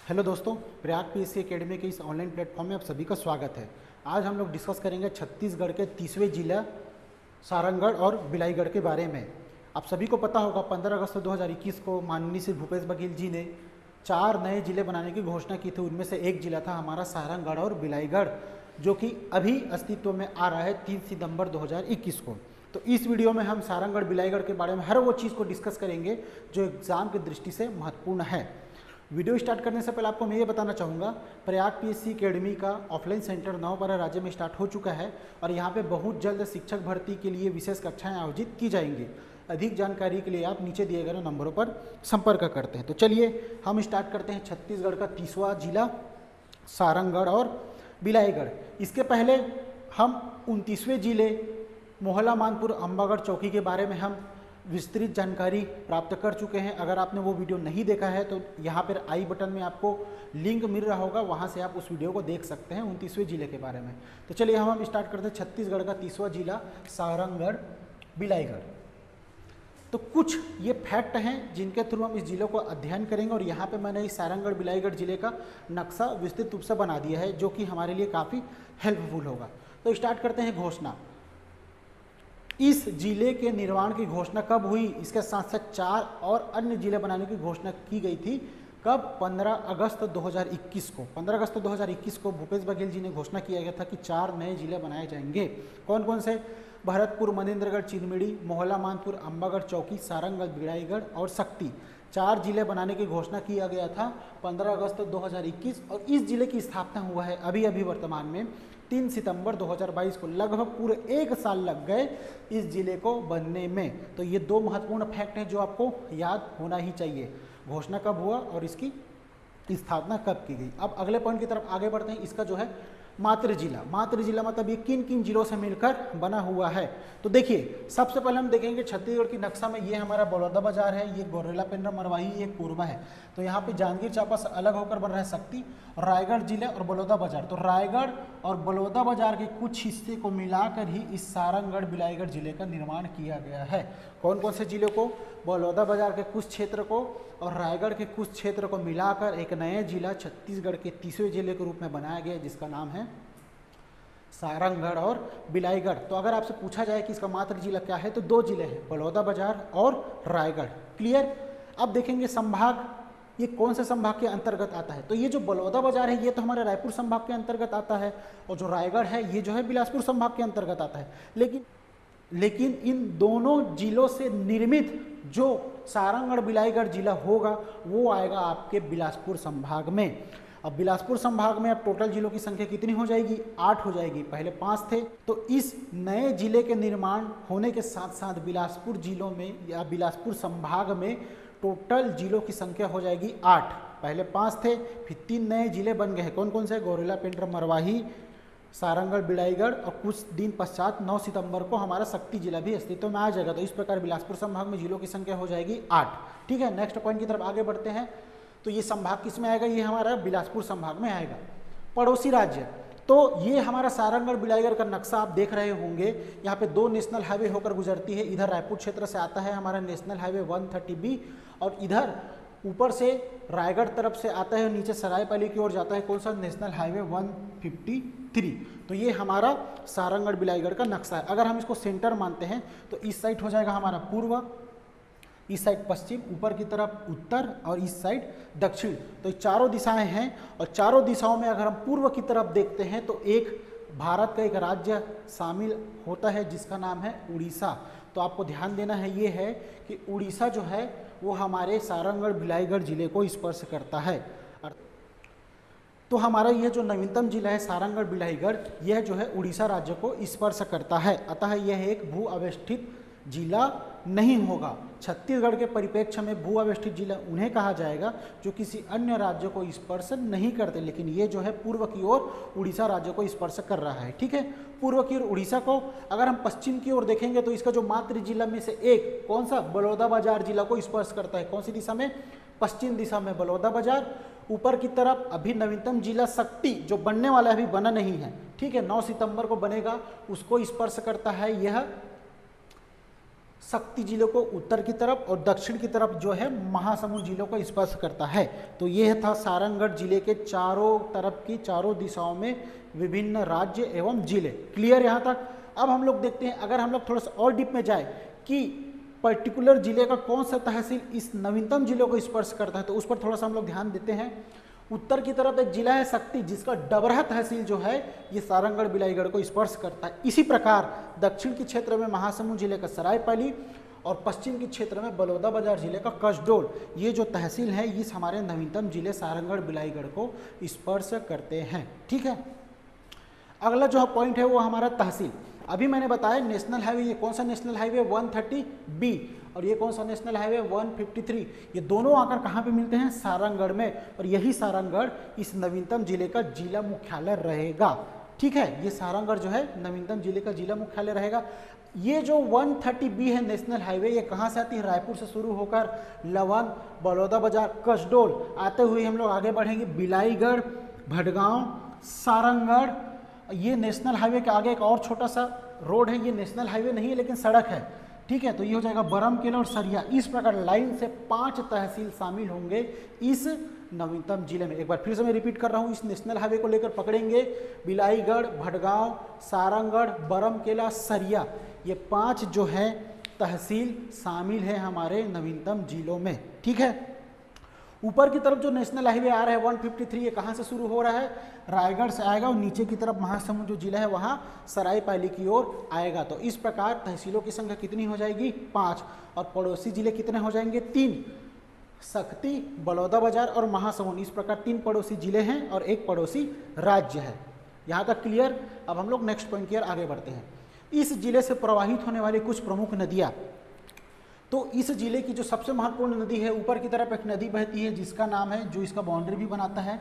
Hello दोस्तों, Prayag PSC academy के इस ऑनलाइन प्लेटफॉर्म में आप सभी का स्वागत है। आज हम लोग डिस्कस करेंगे छत्तीसगढ़ के 30वें जिला सारंगढ़ और बिलाईगढ़ के बारे में। आप सभी को पता होगा 15 अगस्त 2021 को माननीय श्री भूपेश बघेल जी ने 4 नए जिले बनाने की घोषणा की थी। उनमें से एक जिला था हमारा सारंगढ़ और बिलाईगढ़, जो कि अभी अस्तित्व में आ रहा है 3 सितंबर 2021 को। तो इस वीडियो में हम सारंगढ़ बिलाईगढ़ के बारे में हर वो चीज़ को डिस्कस करेंगे जो एग्ज़ाम की दृष्टि से महत्वपूर्ण है। वीडियो स्टार्ट करने से पहले आपको मैं ये बताना चाहूँगा, प्रयाग पीएससी एकेडमी का ऑफलाइन सेंटर 9 राज्य में स्टार्ट हो चुका है और यहाँ पे बहुत जल्द शिक्षक भर्ती के लिए विशेष कक्षाएं आयोजित की जाएंगी। अधिक जानकारी के लिए आप नीचे दिए गए नंबरों पर संपर्क करते हैं। तो चलिए हम स्टार्ट करते हैं छत्तीसगढ़ का 30वां जिला सारंगढ़ और बिलाईगढ़। इसके पहले हम 29वें जिले मोहला मानपुर अंबागढ़ चौकी के बारे में हम विस्तृत जानकारी प्राप्त कर चुके हैं। अगर आपने वो वीडियो नहीं देखा है तो यहाँ पर आई बटन में आपको लिंक मिल रहा होगा, वहाँ से आप उस वीडियो को देख सकते हैं 29वें जिले के बारे में। तो चलिए हम स्टार्ट करते हैं छत्तीसगढ़ का 30वां जिला सारंगढ़ बिलाईगढ़। तो कुछ ये फैक्ट हैं जिनके थ्रू हम इस जिले को अध्ययन करेंगे और यहाँ पे मैंने इस सारंगढ़ बिलाईगढ़ जिले का नक्शा विस्तृत रूप से बना दिया है, जो कि हमारे लिए काफ़ी हेल्पफुल होगा। तो स्टार्ट करते हैं घोषणा। इस जिले के निर्माण की घोषणा कब हुई? इसके साथ साथ 4 और अन्य जिले बनाने की घोषणा की गई थी। कब? 15 अगस्त 2021 को। 15 अगस्त 2021 को भूपेश बघेल जी ने घोषणा किया गया था कि 4 नए जिले बनाए जाएंगे। कौन कौन से? भरतपुर, मनेन्द्रगढ़, चिरमिरी, मोहला मानपुर, अंबागढ़ चौकी, सारंगढ़, बिलाईगढ़ और शक्ति। 4 जिले बनाने की घोषणा किया गया था 15 अगस्त 2021 और इस जिले की स्थापना हुआ है अभी वर्तमान में 3 सितंबर 2022 को। लगभग पूरे 1 साल लग गए इस जिले को बनने में। तो ये 2 महत्वपूर्ण फैक्ट हैं जो आपको याद होना ही चाहिए। घोषणा कब हुआ और इसकी स्थापना कब की गई। अब अगले पॉइंट की तरफ आगे बढ़ते हैं। इसका जो है मातृ जिला मतलब ये किन किन जिलों से मिलकर बना हुआ है। तो देखिए, सबसे पहले हम देखेंगे छत्तीसगढ़ की नक्शा में ये हमारा बलौदाबाजार है, ये गौरेला पेंड्रा मरवाही, ये कोरबा है। तो यहाँ पे जांजगीर चांपा से अलग होकर बन रहा है शक्ति, रायगढ़ जिले और बलौदाबाजार। तो रायगढ़ और बलौदाबाजार के कुछ हिस्से को मिलाकर ही इस सारंगढ़ बिलाईगढ़ जिले का निर्माण किया गया है। कौन कौन से जिले को? बलौदाबाजार के कुछ क्षेत्र को और रायगढ़ के कुछ क्षेत्र को मिलाकर एक नया जिला छत्तीसगढ़ के 30वें जिले के रूप में बनाया गया, जिसका नाम है सारंगढ़ और बिलाईगढ़। तो अगर आपसे पूछा जाए कि इसका मातृ जिला क्या है, तो 2 जिले हैं, बलौदाबाजार और रायगढ़। क्लियर? अब देखेंगे संभाग, ये कौन से संभाग के अंतर्गत आता है। तो ये जो बलौदाबाजार है ये तो हमारे रायपुर संभाग के अंतर्गत आता है और जो रायगढ़ है ये जो है बिलासपुर संभाग के अंतर्गत आता है। लेकिन इन दोनों जिलों से निर्मित जो सारंगढ़ बिलाईगढ़ जिला होगा वो आएगा आपके बिलासपुर संभाग में। अब बिलासपुर संभाग में अब टोटल जिलों की संख्या कितनी हो जाएगी? 8 हो जाएगी। पहले 5 थे। तो इस नए जिले के निर्माण होने के साथ साथ बिलासपुर जिलों में या बिलासपुर संभाग में टोटल जिलों की संख्या हो जाएगी 8। पहले 5 थे, फिर 3 नए जिले बन गए हैं। कौन कौन से? गौरेला पेंड्रा मरवाही, सारंगढ़, बिलाईगढ़ और कुछ दिन पश्चात 9 सितंबर को हमारा शक्ति जिला भी अस्तित्व में आ जाएगा। तो इस प्रकार बिलासपुर संभाग में जिलों की संख्या हो जाएगी 8। ठीक है, नेक्स्ट पॉइंट की तरफ आगे बढ़ते हैं। तो ये संभाग किस में आएगा? ये हमारा बिलासपुर संभाग में आएगा। पड़ोसी राज्य, तो ये हमारा सारंगढ़ बिलाईगढ़ का नक्शा आप देख रहे होंगे। यहाँ पे 2 नेशनल हाईवे होकर गुजरती है। इधर रायपुर क्षेत्र से आता है हमारा नेशनल हाईवे 130B और इधर ऊपर से रायगढ़ तरफ से आता है, नीचे सरायपाली की ओर जाता है। कौन सा? National highway 153। तो ये हमारा सारंगढ़ बिलाईगढ़ का नक्शा है। अगर हम इसको सेंटर मानते हैं तो इस साइड हो जाएगा हमारा पूर्व, इस साइड पश्चिम, ऊपर की तरफ उत्तर और इस साइड दक्षिण। तो ये चारों दिशाएं हैं और चारों दिशाओं में अगर हम पूर्व की तरफ देखते हैं तो एक भारत का एक राज्य शामिल होता है जिसका नाम है उड़ीसा। तो आपको ध्यान देना है ये है कि उड़ीसा जो है वो हमारे सारंगढ़ बिलाईगढ़ जिले को स्पर्श करता है। तो हमारा यह जो नवीनतम जिला है सारंगढ़ बिलाईगढ़, यह जो है उड़ीसा राज्य को स्पर्श करता है। अतः यह एक भू अवस्थित जिला नहीं होगा। छत्तीसगढ़ के परिप्रेक्ष्य में भू अवस्थित जिला उन्हें कहा जाएगा जो किसी अन्य राज्य को स्पर्श नहीं करते, लेकिन ये जो है पूर्व की ओर उड़ीसा राज्य को स्पर्श कर रहा है। ठीक है, पूर्व की ओर उड़ीसा को। अगर हम पश्चिम की ओर देखेंगे तो इसका जो मातृ जिला में से एक कौन सा? बलौदाबाजार जिला को स्पर्श करता है। कौन सी दिशा में? पश्चिम दिशा में बलौदाबाजार। ऊपर की तरफ अभी नवीनतम जिला शक्ति जो बनने वाला है, अभी बना नहीं है। ठीक है, 9 सितंबर को बनेगा, उसको स्पर्श करता है यह शक्ति जिलों को उत्तर की तरफ और दक्षिण की तरफ जो है महासमुंद जिलों को स्पर्श करता है। तो ये था सारंगढ़ जिले के चारों तरफ की, चारों दिशाओं में विभिन्न राज्य एवं जिले। क्लियर यहाँ तक। अब हम लोग देखते हैं, अगर हम लोग थोड़ा सा और डीप में जाए कि पर्टिकुलर जिले का कौन सा तहसील इस नवीनतम जिलों को स्पर्श करता है, तो उस पर थोड़ा सा हम लोग ध्यान देते हैं। उत्तर की तरफ एक जिला है शक्ति, जिसका डबरा तहसील जो है ये सारंगढ़ बिलाईगढ़ को स्पर्श करता है। इसी प्रकार दक्षिण के क्षेत्र में महासमुंद जिले का सरायपाली और पश्चिम के क्षेत्र में बलौदाबाजार जिले का कसडोल, ये जो तहसील है इस हमारे नवीनतम जिले सारंगढ़ बिलाईगढ़ को स्पर्श करते हैं। ठीक है, अगला जो पॉइंट है वो हमारा तहसील। अभी मैंने बताया नेशनल हाईवे, ये कौन सा नेशनल हाईवे 130B और ये कौन सा नेशनल हाईवे 153, ये दोनों आकर कहाँ पे मिलते हैं? सारंगढ़ में। और यही सारंगढ़ इस नवीनतम जिले का जिला मुख्यालय रहेगा। ठीक है, ये सारंगढ़ जो है नवीनतम जिले का जिला मुख्यालय रहेगा। ये जो 130B है नेशनल हाईवे, ये कहाँ से आती है? रायपुर से शुरू होकर लवन, बलौदाबाजार, कसडोल आते हुए हम लोग आगे बढ़ेंगे बिलाईगढ़, भटगांव, सारंगढ़। ये नेशनल हाईवे के आगे एक और छोटा सा रोड है, ये नेशनल हाईवे नहीं है लेकिन सड़क है। ठीक है, तो ये हो जाएगा बरमकेला और सरिया। इस प्रकार लाइन से 5 तहसील शामिल होंगे इस नवीनतम जिले में। एक बार फिर से मैं रिपीट कर रहा हूँ, इस नेशनल हाईवे को लेकर पकड़ेंगे बिलाईगढ़, भटगांव, सारंगढ़, बरमकेला, सरिया, ये 5 जो है तहसील शामिल है हमारे नवीनतम जिलों में। ठीक है, ऊपर की तरफ जो नेशनल हाईवे आ रहा है 153, ये कहाँ से शुरू हो रहा है? रायगढ़ से आएगा और नीचे की तरफ महासमुंद जो जिला है वहाँ सरायपाली की ओर आएगा। तो इस प्रकार तहसीलों की संख्या कितनी हो जाएगी? 5। और पड़ोसी जिले कितने हो जाएंगे? 3, शक्ति, बलौदाबाजार और महासमुंद। इस प्रकार 3 पड़ोसी जिले हैं और 1 पड़ोसी राज्य है। यहाँ तक क्लियर। अब हम लोग नेक्स्ट पॉइंट की ओर आगे बढ़ते हैं। इस जिले से प्रवाहित होने वाली कुछ प्रमुख नदियाँ। तो इस जिले की जो सबसे महत्वपूर्ण नदी है, ऊपर की तरफ एक नदी बहती है जिसका नाम है, जो इसका बाउंड्री भी बनाता है,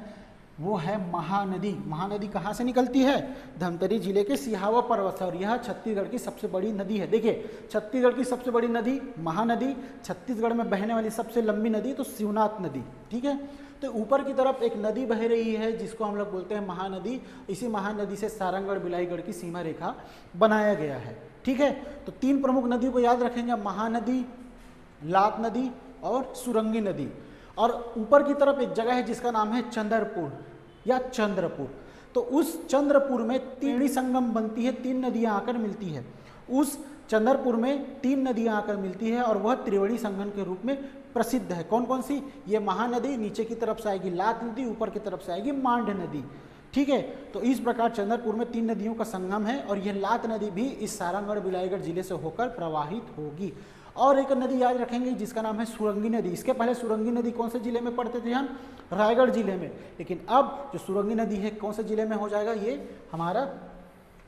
वो है महानदी। महानदी कहाँ से निकलती है? धमतरी जिले के सिहावा पर्वत से, और यह छत्तीसगढ़ की सबसे बड़ी नदी है। देखिए, छत्तीसगढ़ की सबसे बड़ी नदी महानदी, छत्तीसगढ़ में बहने वाली सबसे लंबी नदी तो शिवनाथ नदी। ठीक है, तो ऊपर की तरफ एक नदी बह रही है जिसको हम लोग बोलते हैं महानदी। इसी महानदी से सारंगढ़ बिलाईगढ़ की सीमा रेखा बनाया गया है। ठीक है, तो 3 प्रमुख नदियों को याद रखेंगे, महानदी, लात नदी और सुरंगी नदी। और ऊपर की तरफ एक जगह है जिसका नाम है चंद्रपुर या चंद्रपुर। तो उस चंद्रपुर में त्रिवेणी संगम बनती है, 3 नदियां आकर मिलती है। उस चंद्रपुर में 3 नदियां आकर मिलती है और वह त्रिवेणी संगम के रूप में प्रसिद्ध है। कौन कौन सी? ये महानदी, नीचे की तरफ से आएगी लात नदी, ऊपर की तरफ से आएगी मांड नदी। ठीक है, तो इस प्रकार चंद्रपुर में 3 नदियों का संगम है और यह लात नदी भी इस सारंगढ़ बिलाईगढ़ जिले से होकर प्रवाहित होगी। और एक नदी याद रखेंगे जिसका नाम है सुरंगी नदी। इसके पहले सुरंगी नदी कौन से जिले में पड़ते थे हम? रायगढ़ जिले में। लेकिन अब जो सुरंगी नदी है कौन से जिले में हो जाएगा? ये हमारा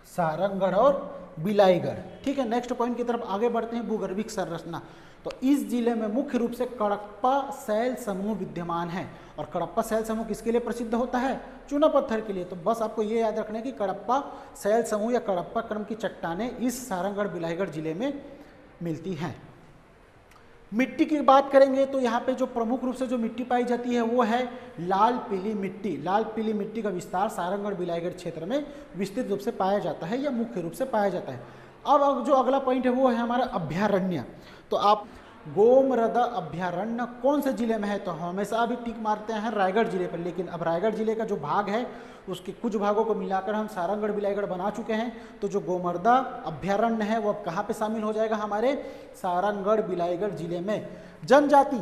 सारंगढ़ और बिलाईगढ़। ठीक है, नेक्स्ट पॉइंट की तरफ आगे बढ़ते हैं। भूगर्भिक संरचना। तो इस जिले में मुख्य रूप से कडप्पा शैल समूह विद्यमान है। और कडप्पा शैल समूह किसके लिए प्रसिद्ध होता है? चूना पत्थर के लिए। तो बस आपको ये याद रखना है कि कडप्पा शैल समूह या कडप्पा क्रम की चट्टानें इस सारंगढ़ बिलाईगढ़ जिले में मिलती हैं। मिट्टी की बात करेंगे तो यहाँ पे जो प्रमुख रूप से जो मिट्टी पाई जाती है वो है लाल पीली मिट्टी। लाल पीली मिट्टी का विस्तार सारंगढ़ बिलाईगढ़ क्षेत्र में विस्तृत रूप से पाया जाता है या मुख्य रूप से पाया जाता है। अब जो अगला पॉइंट है वो है हमारा अभ्यारण्य। तो आप गोमरदा अभ्यारण्य कौन से जिले में है? तो हमेशा अभी टिक मारते हैं रायगढ़ जिले पर, लेकिन अब रायगढ़ जिले का जो भाग है उसके कुछ भागों को मिलाकर हम सारंगढ़ बिलाईगढ़ बना चुके हैं। तो जो गोमरदा अभ्यारण्य है वो अब कहाँ पे शामिल हो जाएगा? हमारे सारंगढ़ बिलाईगढ़ जिले में। जनजाति,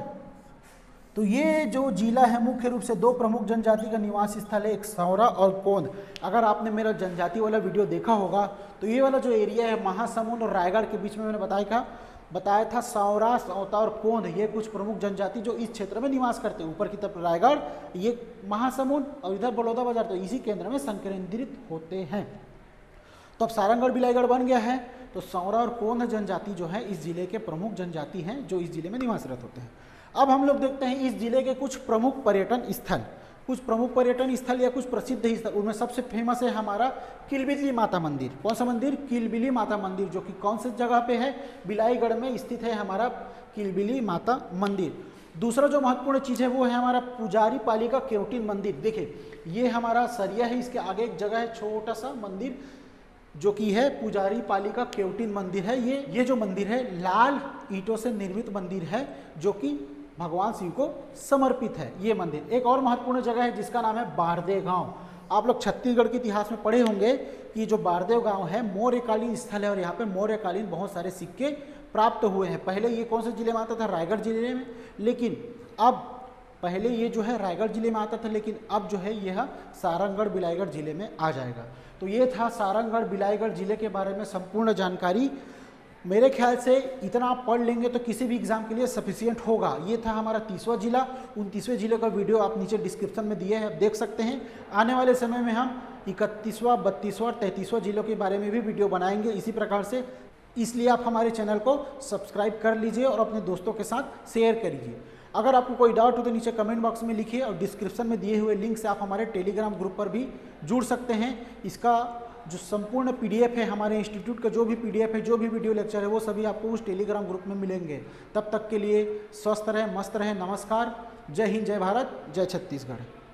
तो ये जो जिला है मुख्य रूप से 2 प्रमुख जनजाति का निवास स्थल है, एक सौरा और कोंद। अगर आपने मेरा जनजाति वाला वीडियो देखा होगा तो ये वाला जो एरिया है महासमुंद और रायगढ़ के बीच में मैंने बताया था सौरा, सौता और कोंद, ये कुछ प्रमुख जनजाति जो इस क्षेत्र में निवास करते हैं। ऊपर की तरफ रायगढ़, ये महासमुंद और इधर बलौदाबाजार, तो इसी केंद्र में संकेंद्रित होते हैं। तो अब सारंगढ़ बिलाईगढ़ बन गया है। तो सौरा और कोंद जनजाति जो है इस जिले के प्रमुख जनजाति हैं जो इस जिले में निवासरत होते हैं। अब हम लोग देखते हैं इस जिले के कुछ प्रमुख पर्यटन स्थल। कुछ प्रमुख पर्यटन स्थल या कुछ प्रसिद्ध स्थल, उनमें सबसे फेमस है हमारा किलबिली माता मंदिर। कौन सा मंदिर? किलबिली माता मंदिर, जो कि कौन से जगह पे है? बिलाईगढ़ में स्थित है हमारा किलबिली माता मंदिर। दूसरा जो महत्वपूर्ण चीज़ है वो है हमारा पुजारी पाली का केवटिन मंदिर। देखिए, ये हमारा सरिया है, इसके आगे एक जगह है छोटा सा मंदिर, जो कि है पुजारी पाली का केवटिन मंदिर है। ये जो मंदिर है लाल ईंटों से निर्मित मंदिर है जो कि भगवान शिव को समर्पित है ये मंदिर। एक और महत्वपूर्ण जगह है जिसका नाम है बारदेव गांव। आप लोग छत्तीसगढ़ के इतिहास में पढ़े होंगे कि जो बारदेव गांव है मौर्यकालीन स्थल है और यहाँ पे मौर्यकालीन बहुत सारे सिक्के प्राप्त हुए हैं। पहले ये कौन से जिले में आता था? रायगढ़ जिले में, लेकिन अब पहले ये जो है रायगढ़ जिले में आता था, लेकिन अब जो है यह सारंगढ़ बिलाईगढ़ जिले में आ जाएगा। तो ये था सारंगढ़ बिलाईगढ़ जिले के बारे में संपूर्ण जानकारी। मेरे ख्याल से इतना आप पढ़ लेंगे तो किसी भी एग्जाम के लिए सफिशिएंट होगा। ये था हमारा 30वां जिला। 29वें जिले का वीडियो आप नीचे डिस्क्रिप्शन में दिए हैं, आप देख सकते हैं। आने वाले समय में हम 31वां, 32वां, 33वां जिलों के बारे में भी वीडियो बनाएंगे इसी प्रकार से। इसलिए आप हमारे चैनल को सब्सक्राइब कर लीजिए और अपने दोस्तों के साथ शेयर करिए। अगर आपको कोई डाउट हो तो नीचे कमेंट बॉक्स में लिखिए और डिस्क्रिप्शन में दिए हुए लिंक से आप हमारे टेलीग्राम ग्रुप पर भी जुड़ सकते हैं। इसका जो संपूर्ण पीडीएफ है, हमारे इंस्टीट्यूट का जो भी पीडीएफ है, जो भी वीडियो लेक्चर है, वो सभी आपको उस टेलीग्राम ग्रुप में मिलेंगे। तब तक के लिए स्वस्थ रहें, मस्त रहें। नमस्कार, जय हिंद, जय भारत, जय छत्तीसगढ़।